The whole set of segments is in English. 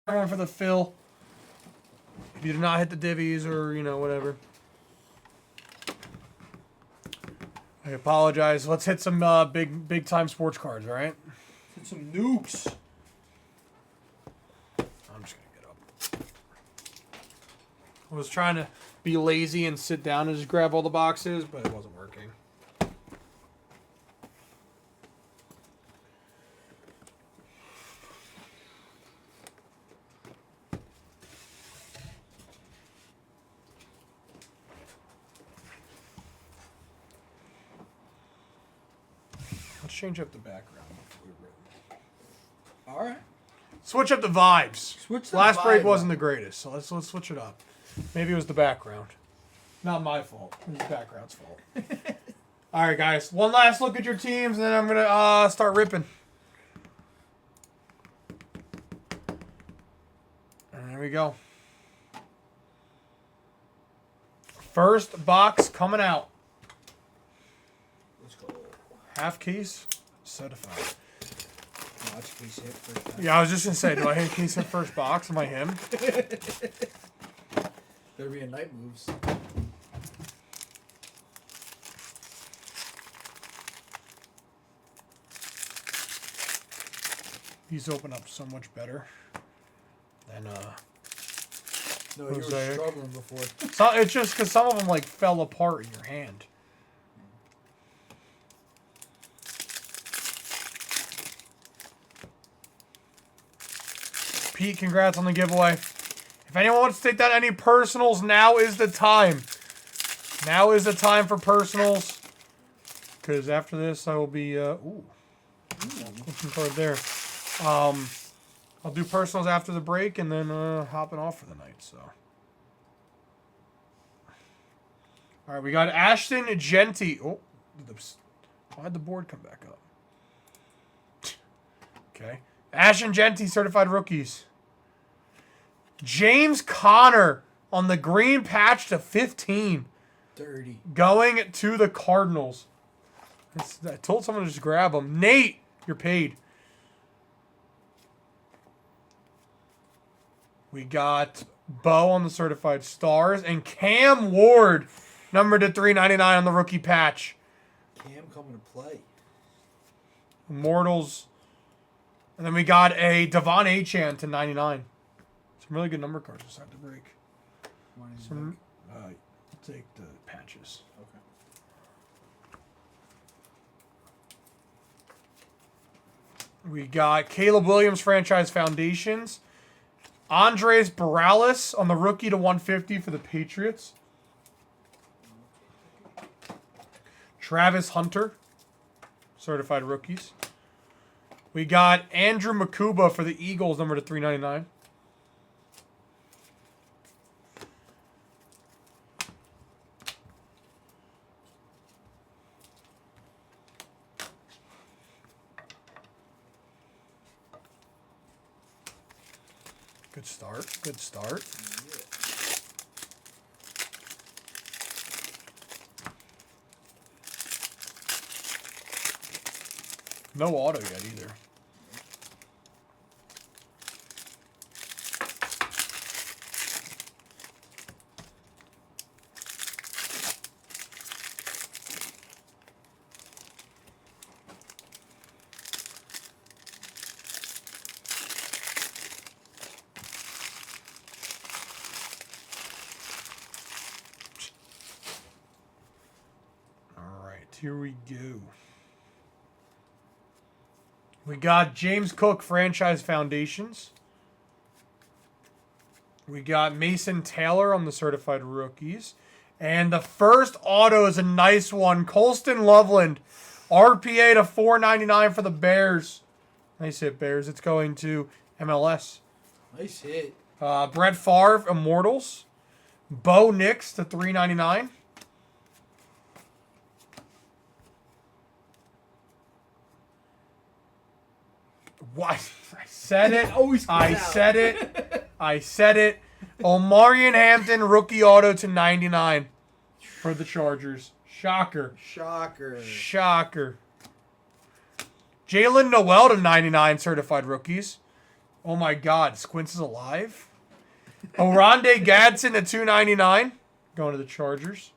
everyone for the fill. If you did not hit the divvies or, you know, whatever. I apologize. Let's hit some big time sports cards, all right? Hit some nukes. I'm just going to get up. I was trying to be lazy and sit down and just grab all the boxes, but it wasn't working. Let's change up the background. All right. Switch up the vibes. Switch the Last break vibe wasn't up. the greatest, so let's switch it up. Maybe it was the background. Not my fault. It was the background's fault. All right, guys. One last look at your teams, and then I'm gonna start ripping. And there we go. First box coming out. Let's go. Half case certified. Watch case hit first time. Yeah, I was just gonna say, do I hit case hit first box? Am I him? Better be a night moves. These open up so much better than No, you were Mosaic. struggling before. So it's just because some of them like fell apart in your hand. Pete, congrats on the giveaway. If anyone wants to take down any personals, now is the time. Now is the time for personals. Because after this, I will be... ooh. Looking card there. I'll do personals after the break and then hopping off for the night. So, all right, we got Ashton Genty. Oh, why'd the board come back up? Okay, Ashton Genty certified rookies. James Conner on the green patch to 15, Dirty. going to the Cardinals. I told someone to just grab him. Nate, you're paid. We got Bo on the certified stars and Cam Ward, numbered to 399 on the rookie patch. Cam coming to play. Immortals. And then we got a Devon Achane to 99. Some really good number cards inside the break. Some, I'll take the patches. Okay. We got Caleb Williams franchise foundations. Andres Borales on the rookie to 150 for the Patriots. Travis Hunter, certified rookies. We got Andrew Makuba for the Eagles, number to 399. Good start. Good start. No auto yet either. Here we go. We got James Cook franchise foundations. We got Mason Taylor on the certified rookies. And the first auto is a nice one. Colston Loveland, RPA to 499 for the Bears. Nice hit, Bears. It's going to MLS. Nice hit. Brett Favre, Immortals. Bo Nix to 399. What? I said it. I said it. I said it. Omarion Hampton, rookie auto to 99 for the Chargers. Shocker. Shocker. Shocker. Jalen Noel to 99 certified rookies. Oh my God, Squints is alive. Oronde Gadsden to 299. Going to the Chargers.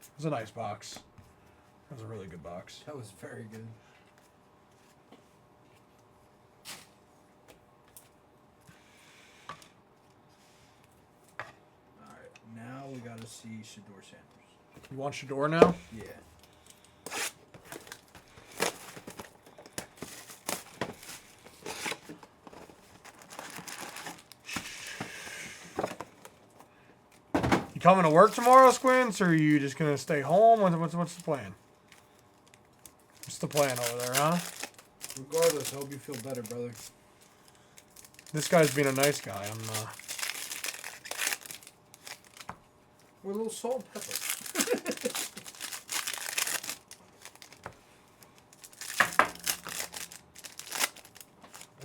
It was a nice box. That was a really good box. That was very good. Alright, now we gotta see Shador Sanders. You want Shador now? Yeah. You coming to work tomorrow, Squints, or are you just gonna stay home? What's the plan? What's the plan over there, huh? Regardless, I hope you feel better, brother. This guy's being a nice guy. With a little salt and pepper.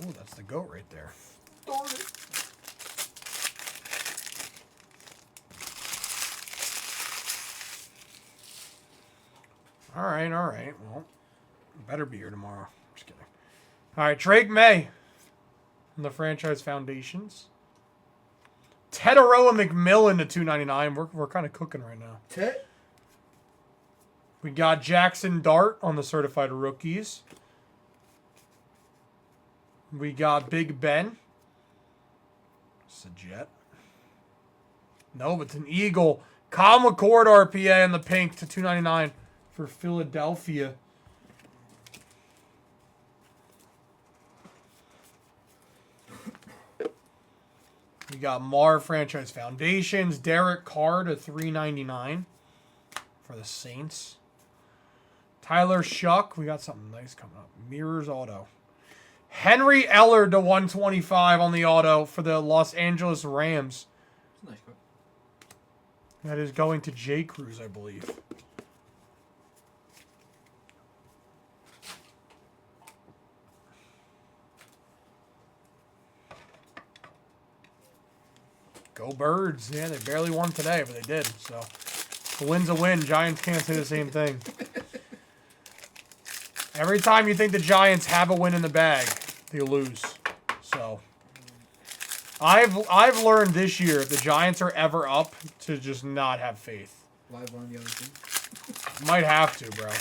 Oh, that's the goat right there. Darn it. All right. Well, better be here tomorrow. Just kidding. All right, Drake May from the Franchise Foundations. Tedoroa McMillan to 299. We're kind of cooking right now. Tet? We got Jackson Dart on the Certified Rookies. We got Big Ben. It's a Jet. No, but it's an Eagle. Kyle McCord RPA in the pink to 299 for Philadelphia. We got Mar Franchise Foundations. Derek Carr to 399 for the Saints. Tyler Shuck. We got something nice coming up. Mirrors Auto. Henry Eller to 125 on the auto for the Los Angeles Rams. Nice quick. That is going to J. Cruz, I believe. Go Birds. Yeah, they barely won today, but they did. So, a win's a win. Giants can't say the same thing. Every time you think the Giants have a win in the bag, they lose. So, I've learned this year, if the Giants are ever up, to just not have faith. Live on the other team. Might have to, bro.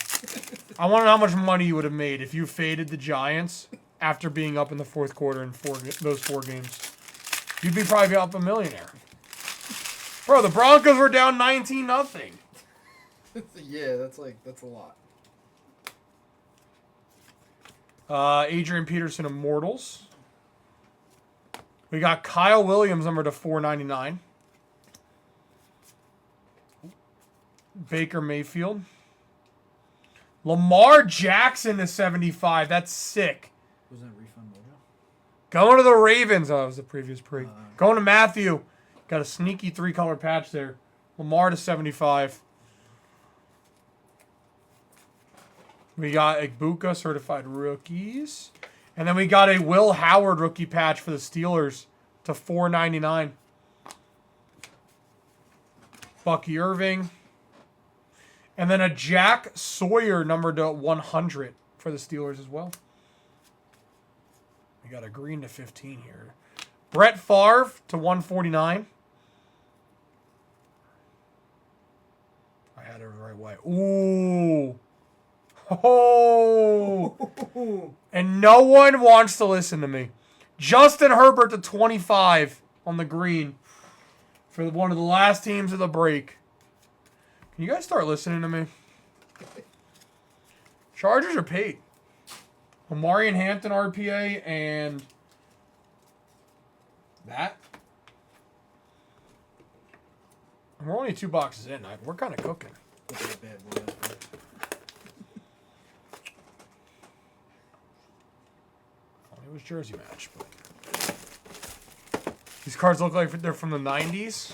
I want to know how much money you would have made if you faded the Giants after being up in the fourth quarter in those four games. You'd be probably up a millionaire. Bro, the Broncos were down 19-0. Yeah, that's a lot. Adrian Peterson Immortals. We got Kyle Williams number to 499. Baker Mayfield. Lamar Jackson to 75. That's sick. Was that refund mojo? Going to the Ravens. Oh, that was the previous pre. Going to Matthew. Got a sneaky 3-color patch there. Lamar to 75. We got Igbuka Certified Rookies. And then we got a Will Howard rookie patch for the Steelers to 499. Bucky Irving. And then a Jack Sawyer number to 100 for the Steelers as well. We got a green to 15 here. Brett Favre to 149. I had it the right way. Ooh. Oh. And no one wants to listen to me. Justin Herbert to 25 on the green for one of the last teams of the break. Can you guys start listening to me? Chargers are paid. Omarion Hampton RPA and that. And we're only 2 boxes in. We're kind of cooking. Look at that bad boy. It was jersey match, but these cards look like they're from the 90s.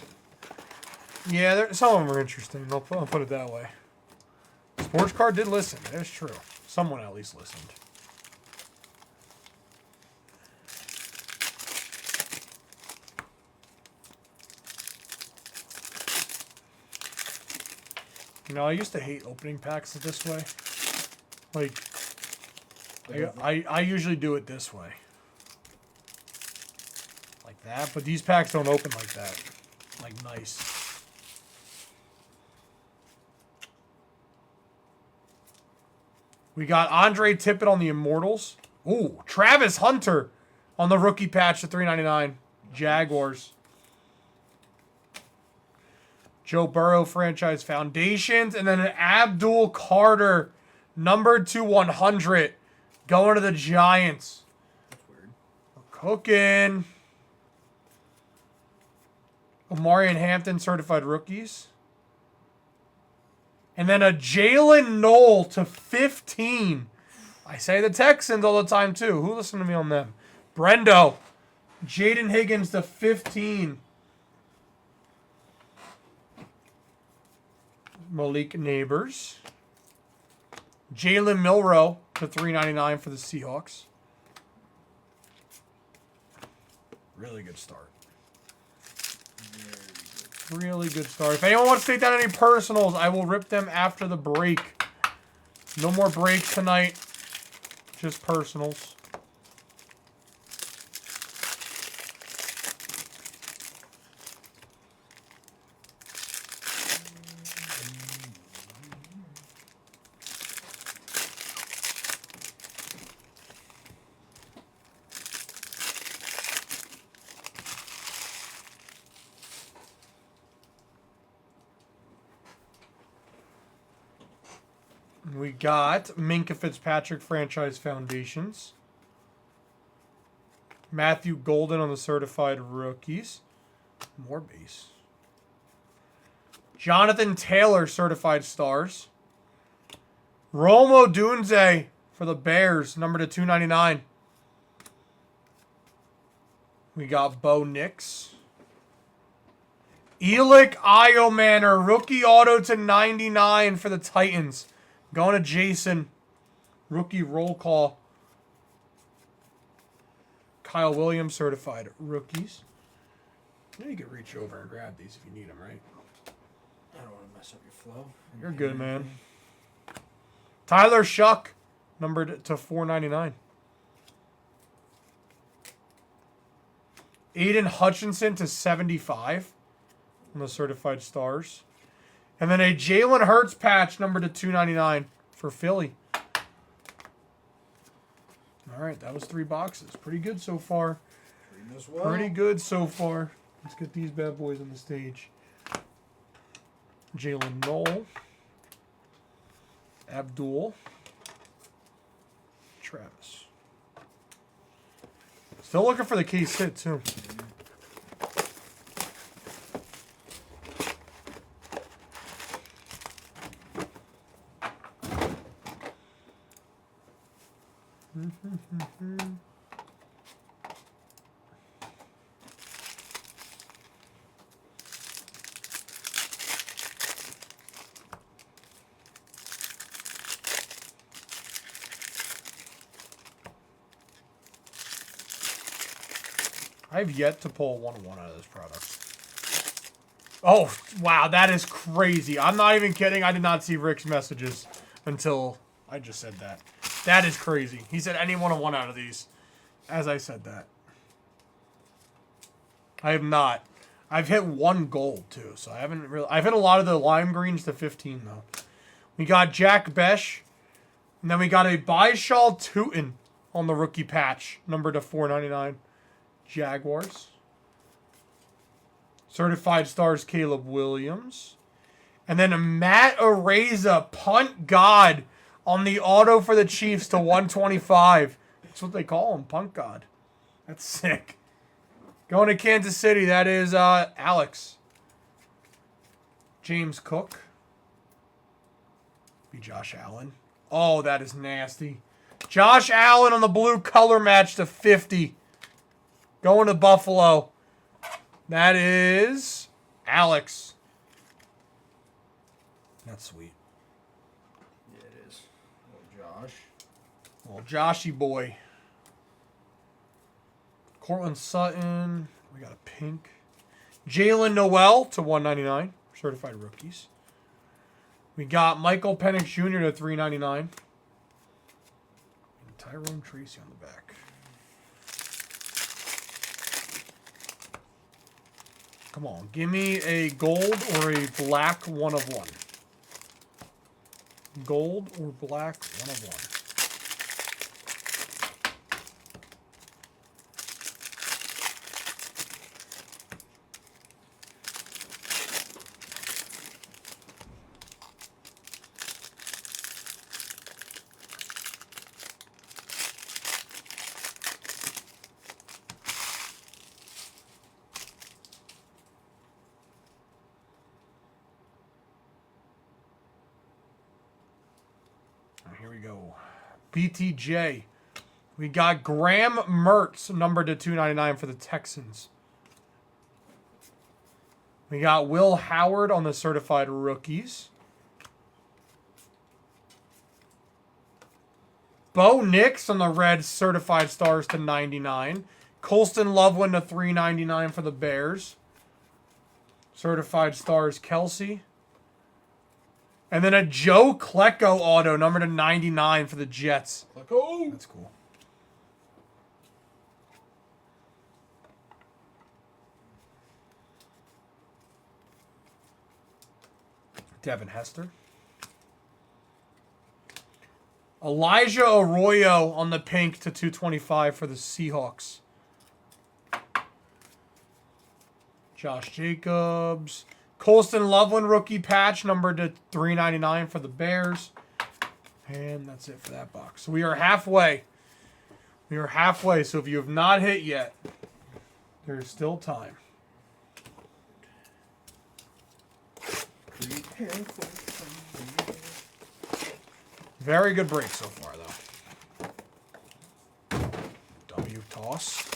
Yeah, some of them are interesting. I'll put it that way. Sports card did listen. That's true. Someone at least listened. You know, I used to hate opening packs this way. Like, I usually do it this way. That, but these packs don't open like that. Like, nice. We got Andre Tippett on the Immortals. Ooh, Travis Hunter on the rookie patch to $3.99. Jaguars. Joe Burrow franchise foundations. And then an Abdul Carter, numbered to 100, going to the Giants. That's weird. We're cooking. Omari and Hampton certified rookies. And then a Jalen Knoll to 15. I say the Texans all the time, too. Who listened to me on them? Brendo. Jaden Higgins to 15. Malik Neighbors. Jalen Milroe to $3.99 for the Seahawks. Really good start. Really good start. If anyone wants to take down any personals, I will rip them after the break. No more breaks tonight. Just personals. We got Minkah Fitzpatrick franchise foundations. Matthew Golden on the certified rookies. More base. Jonathan Taylor certified stars. Rome Odunze for the Bears, number to $2.99. We got Bo Nix. Elic Iomanor, rookie auto to 99 for the Titans. Going to Jason. Rookie roll call. Kyle Williams certified rookies. You can reach over and grab these if you need them, right? I don't want to mess up your flow. You're good, man. Tyler Shuck, numbered to $4.99. Aiden Hutchinson to 75 on the certified stars. And then a Jalen Hurts patch, numbered to $2.99 for Philly. All right, that was 3 boxes. Pretty good so far. Pretty good so far. Let's get these bad boys on the stage. Jalen Knoll. Abdul. Travis. Still looking for the case hit, too. I've yet to pull a 101 out of this product. Oh, wow, that is crazy. I'm not even kidding. I did not see Rick's messages until I just said that. That is crazy. He said any 101 out of these as I said that. I have not. I've hit 1 gold, too, so I haven't really... I've hit a lot of the lime greens to 15, though. We got Jack Besh, and then we got a Byshal Tootin on the rookie patch, numbered to $4.99. Jaguars. Certified stars Caleb Williams. And then a Matt Araiza, punt god, on the auto for the Chiefs to 125. That's what they call him, punt god. That's sick. Going to Kansas City, that is Alex. James Cook. Be Josh Allen. Oh, that is nasty. Josh Allen on the blue color match to 50. Going to Buffalo. That is Alex. That's sweet. Yeah, it is. Little Josh. Little Joshy boy. Cortland Sutton. We got a pink. Jalen Noel to $1.99. Certified rookies. We got Michael Penix Jr. to $3.99. And Tyrone Tracy on the back. Come on. Give me a gold or a black 1 of 1. Gold or black 1 of 1. Here we go. BTJ. We got Graham Mertz, numbered to 299 for the Texans. We got Will Howard on the certified rookies. Bo Nix on the red certified stars to 99. Colston Loveland to 399 for the Bears. Certified stars Kelsey. And then a Joe Klecko auto, number to 99 for the Jets. Klecko. That's cool. Devin Hester. Elijah Arroyo on the pink to 225 for the Seahawks. Josh Jacobs. Colston Loveland rookie patch, numbered to 399 for the Bears. And that's it for that box. So we are halfway. We are halfway. So if you have not hit yet, there's still time. Very good break so far, though. W toss.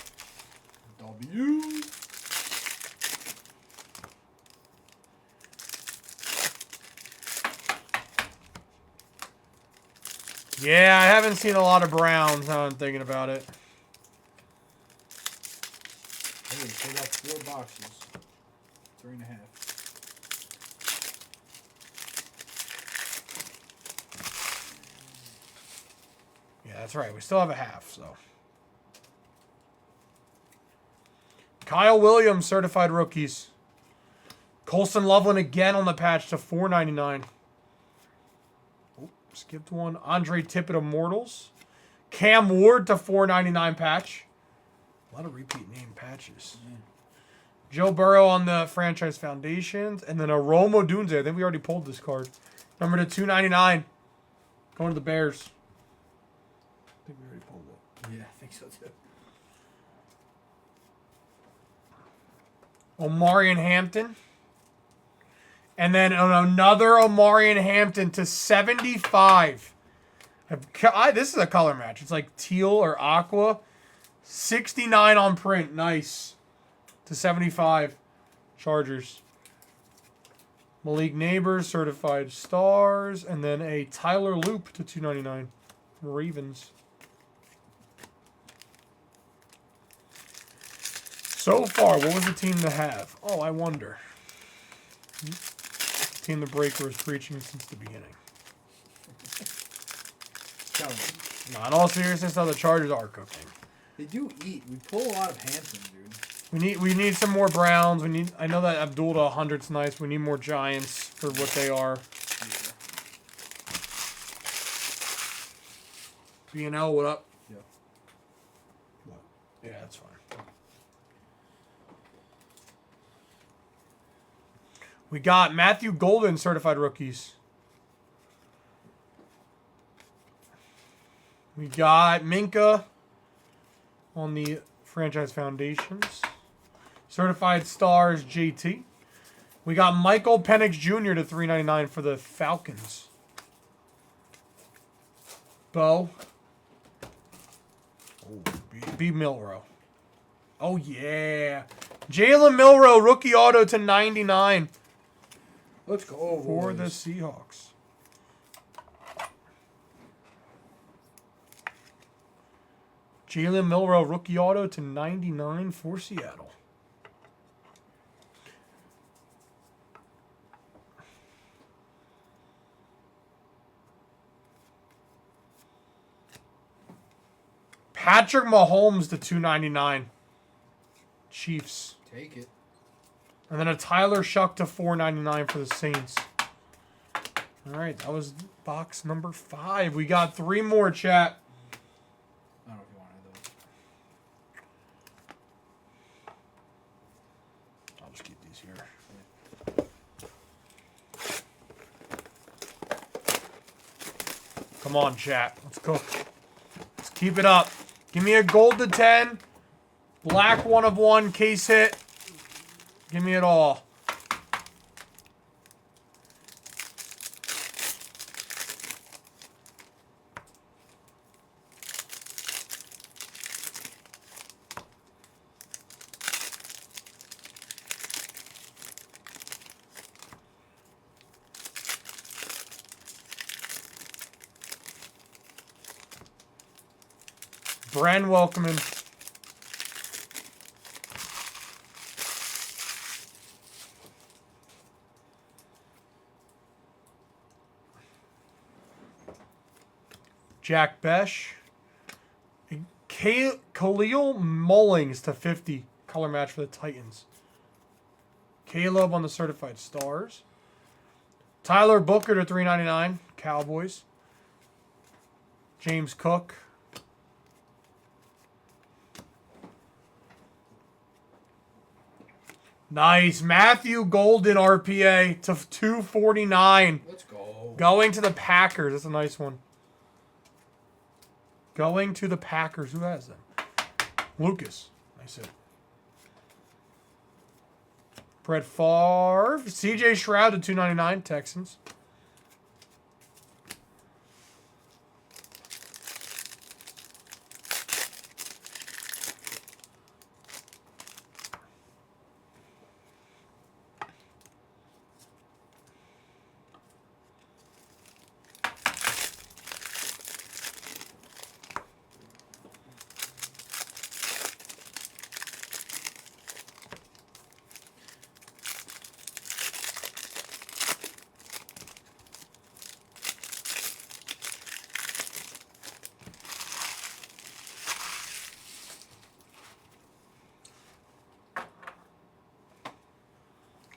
W. Yeah, I haven't seen a lot of Browns. Now I'm thinking about it. Hey, still got 4 boxes. 3.5. Yeah, that's right. We still have a half, so. Kyle Williams, certified rookies. Colston Loveland again on the patch to $4.99. Oh, skipped one. Andre Tippett Immortals. Cam Ward to $4.99 patch. A lot of repeat name patches. Yeah. Joe Burrow on the franchise foundations. And then a Rome Odunze. I think we already pulled this card. Number to $2.99. Going to the Bears. I think we already pulled it. Yeah, I think so too. Omarion Hampton. And then another Omarion Hampton to 75. This is a color match. It's like teal or aqua. 69 on print. Nice. To 75. Chargers. Malik Neighbors, certified stars. And then a Tyler Loop to $2.99. Ravens. So far, what was the team to have? Oh, I wonder. The team the breaker was preaching since the beginning. Tell me. No, in all seriousness, though, the Chargers are cooking. They do eat. We pull a lot of Hampton, dude. We need some more Browns. We need. I know that Abdul to 100's nice. We need more Giants for what they are. Yeah. B&L, what up? Yeah. What? Yeah, that's fine. We got Matthew Golden, certified rookies. We got Minka on the franchise foundations. Certified stars, JT. We got Michael Penix Jr. to $3.99 for the Falcons. Bo. Oh, B. Milrow. Oh, yeah. Jalen Milrow, rookie auto to 99. Let's go For boys. the Seahawks. Jalen Milrow, rookie auto to 99 for Seattle. Patrick Mahomes to $2.99. Chiefs. Take it. And then a Tyler Shuck to $4.99 for the Saints. All right, that was box number 5. We got 3 more, chat. I don't know if you wanted those. I'll just keep these here. Come on, chat. Let's cook. Let's keep it up. Give me a gold to 10. Black 1 of 1. Case hit. Give me it all. Bren welcoming. Jack Besh. Khalil Mullings to 50. Color match for the Titans. Caleb on the certified stars. Tyler Booker to $3.99. Cowboys. James Cook. Nice. Matthew Golden RPA to $2.49. Let's go. Going to the Packers. That's a nice one. Going to the Packers. Who has them? Lucas. Nice hit. Brett Favre. CJ Stroud to $2.99. Texans.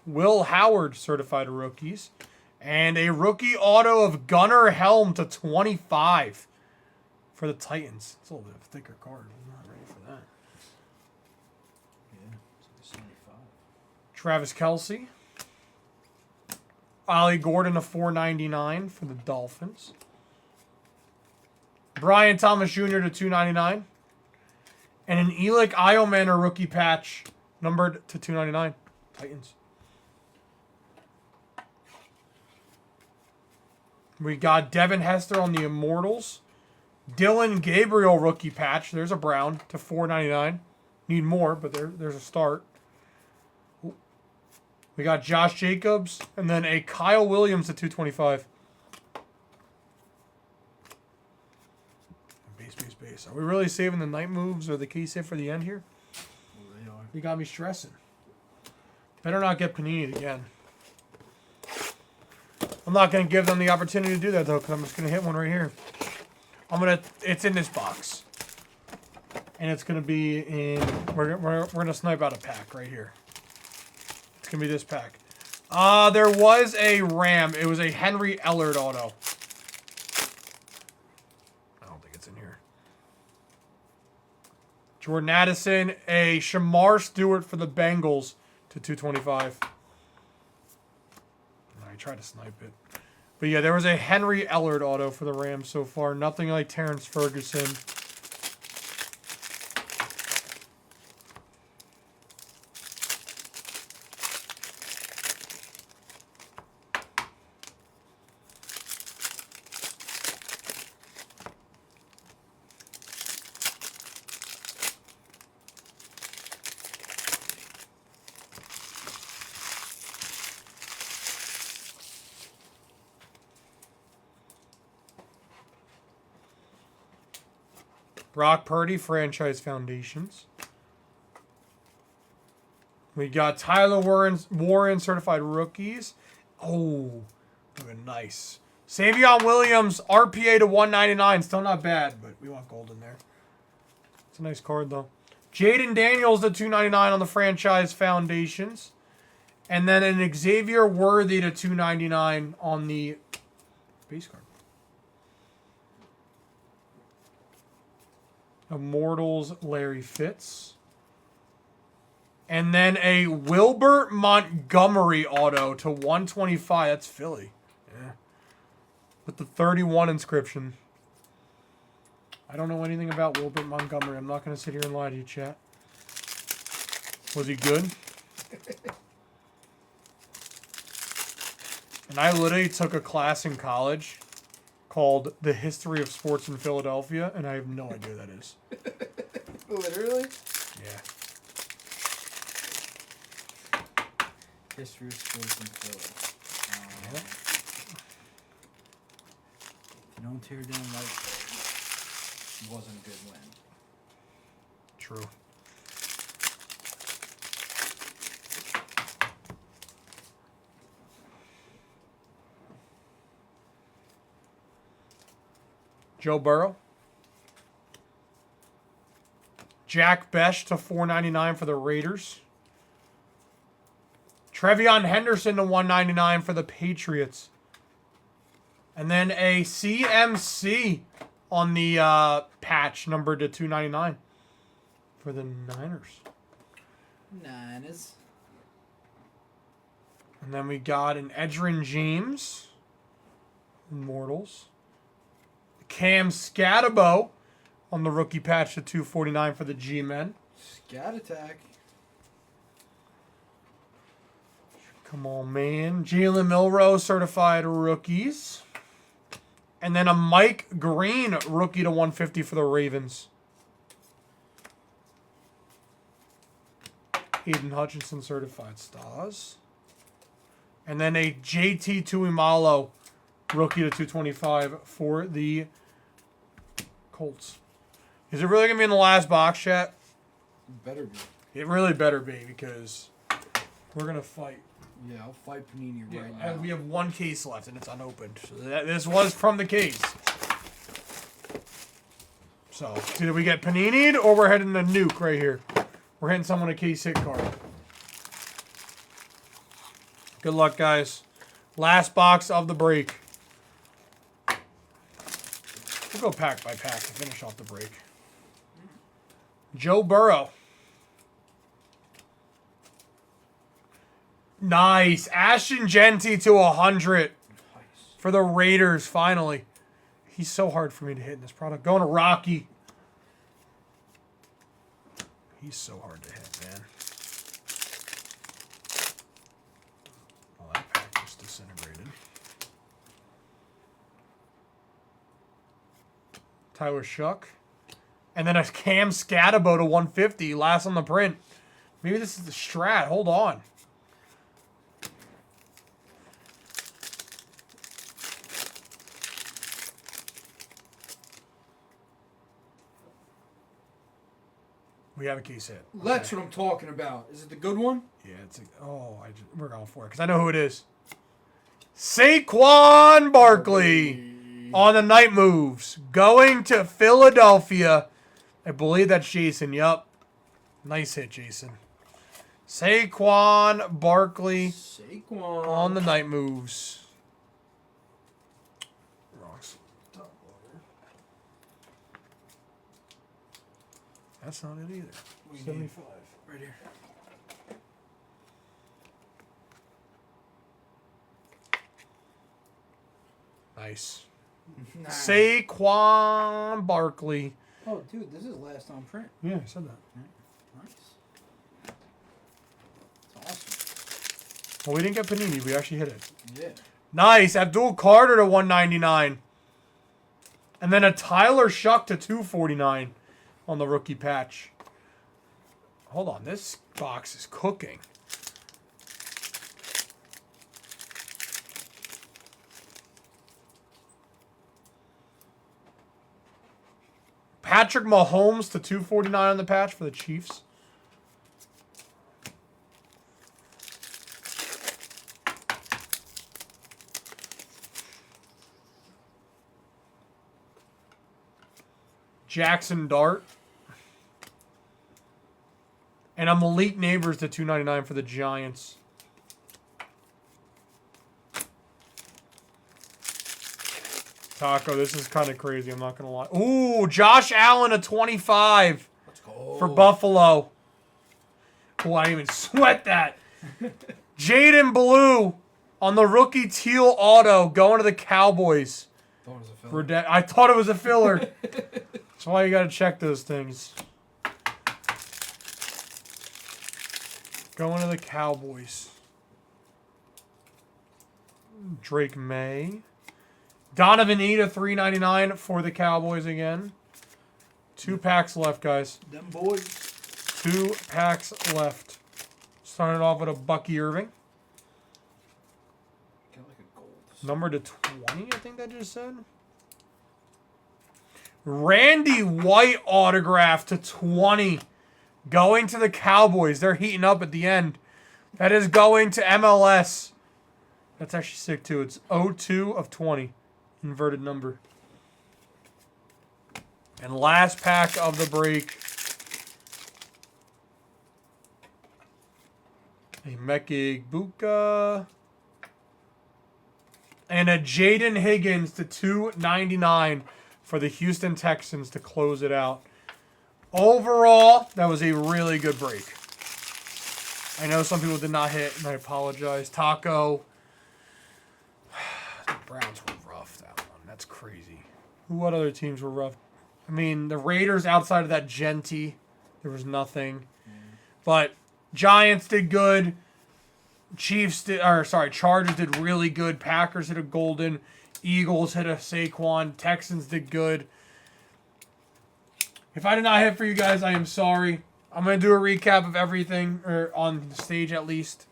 Will Howard certified rookies. And a rookie auto of Gunnar Helm to 25 for the Titans. It's a little bit of a thicker card. I'm not ready for that. Yeah, it's like 75. Travis Kelce. Ollie Gordon to $4.99 for the Dolphins. Brian Thomas Jr. to $2.99. And an Elic Iomanor rookie patch numbered to $2.99. Titans. We got Devin Hester on the Immortals. Dylan Gabriel rookie patch. There's a brown to $4.99. Need more, but there's a start. We got Josh Jacobs and then a Kyle Williams to $2.25. Base. Are we really saving the night moves or the case hit for the end here? Well, they are. You got me stressing. Better not get Panini again. I'm not going to give them the opportunity to do that, though, because I'm just going to hit one right here. It's in this box. And it's going to be in, we're going to snipe out a pack right here. It's going to be this pack. There was a Ram. It was a Henry Ellard auto. I don't think it's in here. Jordan Addison, a Shamar Stewart for the Bengals to $2.25. I tried to snipe it. But yeah, there was a Henry Ellard auto for the Rams so far. Nothing like Terrence Ferguson. Brock Purdy, Franchise Foundations. We got Tyler Warren Certified Rookies. Oh, looking nice. Savion Williams, RPA to $1.99. Still not bad, but we want gold in there. It's a nice card, though. Jaden Daniels to $2.99 on the Franchise Foundations. And then an Xavier Worthy to 299 on the base card. Immortals, Larry Fitz. And then a Wilbert Montgomery auto to 125. That's Philly. Yeah. With the 31 inscription. I don't know anything about Wilbert Montgomery. I'm not going to sit here and lie to you, chat. Was he good? And I literally took a class in college called The History of Sports in Philadelphia, and I have no idea what that is. Literally? Yeah. History of sports in Philly. Yeah. If you don't tear down like it wasn't a good win. True. Joe Burrow. Jack Besh to 499 for the Raiders. Trevion Henderson to 199 for the Patriots. And then a CMC on the patch, numbered to 299 for the Niners. Niners. And then we got an Edgerrin James. Immortals. Cam Scatabo on the rookie patch to 249 for the G-Men. Scat attack. Come on, man. Jalen Milroe certified rookies. And then a Mike Green rookie to 150 for the Ravens. Aiden Hutchinson certified stars. And then a JT Tuimalo rookie to 225 for the Colts. Is it really going to be in the last box, chat? Better be. It really better be, because we're going to fight. Yeah, I'll fight Panini right And now. we have one case left, and it's unopened. So this was from the case. So, either we get Panini'd, or we're heading to Nuke right here. We're hitting someone a case hit card. Good luck, guys. Last box of the break. We'll go pack by pack to finish off the break. Joe Burrow. Nice. Ashton Genty to 100 for the Raiders, finally. He's so hard for me to hit in this product. Going to Rocky. He's so hard to hit, man. Well, that pack just disintegrated. Tyler Shuck. And then a Cam Scatabo to 150, last on the print. Maybe this is the Strat. Hold on. We have a case hit. That's what I'm talking about. Is it the good one? Yeah, it's we're going for it because I know who it is. Saquon Barkley on the night moves, going to Philadelphia. I believe that's Jason. Yup. Nice hit, Jason. Saquon Barkley Saquon on the night moves. Wrong. That's not it either. 75. right here. Nice. Nice. Saquon Barkley. Oh, dude, this is last on print. Yeah, I said that. Nice. That's awesome. Well, we didn't get Panini. We actually hit it. Yeah. Nice. Abdul Carter to 199. And then a Tyler Shuck to 249 on the rookie patch. Hold on. This box is cooking. Patrick Mahomes to 249 on the patch for the Chiefs. Jackson Dart. And a Malik Neighbors to 299 for the Giants. Taco, this is kind of crazy. I'm not going to lie. Ooh, Josh Allen, a 25 Let's go. for Buffalo. Oh, I didn't even sweat that. Jaden Blue on the rookie teal auto going to the Cowboys. Thought it was a filler. I thought it was a filler. That's why you got to check those things. Going to the Cowboys. Drake May. Donovan Eda, $3.99 for the Cowboys again. 2 packs left, guys. Them boys. 2 packs left. Started off with a Bucky Irving. Got like a gold. Number to 20, I think that just said. Randy White autograph to 20. Going to the Cowboys. They're heating up at the end. That is going to MLS. That's actually sick, too. It's 02 of 20. Inverted number. And last pack of the break. A Mekig Buka. And a Jaden Higgins to $2.99 for the Houston Texans to close it out. Overall, that was a really good break. I know some people did not hit, and I apologize. Taco. The Browns were rough, that one. That's crazy. What other teams were rough? I mean, the Raiders outside of that Genty, there was nothing. But Giants did good. Chargers did really good. Packers hit a golden. Eagles hit a Saquon. Texans did good. If I did not hit for you guys, I am sorry. I'm going to do a recap of everything, or on the stage at least.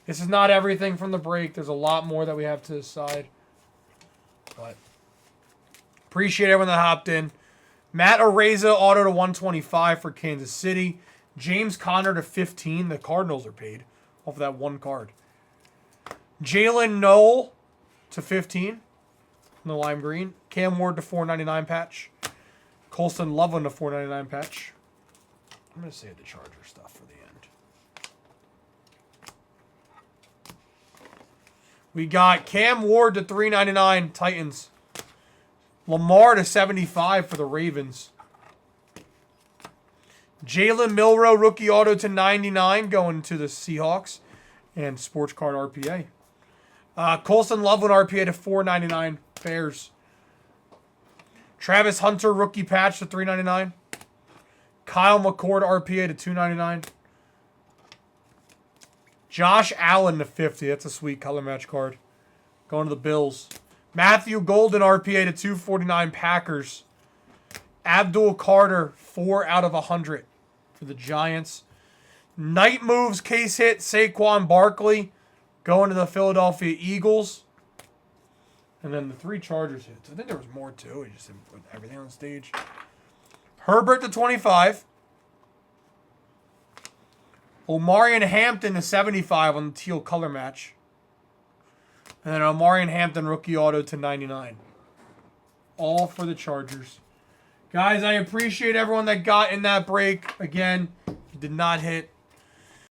This is not everything from the break. There's a lot more that we have to decide. But appreciate everyone that hopped in. Matt Areza, auto to 125 for Kansas City. James Conner to 15. The Cardinals are paid off of that one card. Jalen Noel to 15. In the lime green. Cam Ward to 499 patch. Colston Loveland to 499 patch. I'm going to save the Charger stuff for the end. We got Cam Ward to 399 Titans. Lamar to 75 for the Ravens. Jalen Milroe, rookie auto to 99 going to the Seahawks. And sports card RPA. Colston Loveland RPA to 499 Bears. Travis Hunter, rookie patch to 399. Kyle McCord RPA to 299. Josh Allen to 50. That's a sweet color match card. Going to the Bills. Matthew Golden RPA to 249 Packers. Abdul Carter 4 out of 100 for the Giants. Night moves case hit Saquon Barkley going to the Philadelphia Eagles. And then the 3 Chargers hits. I think there was more too. I just didn't put everything on the stage. Herbert to 25. Omarion Hampton to 75 on the teal color match. And then Omarion Hampton rookie auto to 99. All for the Chargers. Guys, I appreciate everyone that got in that break. Again, if you did not hit,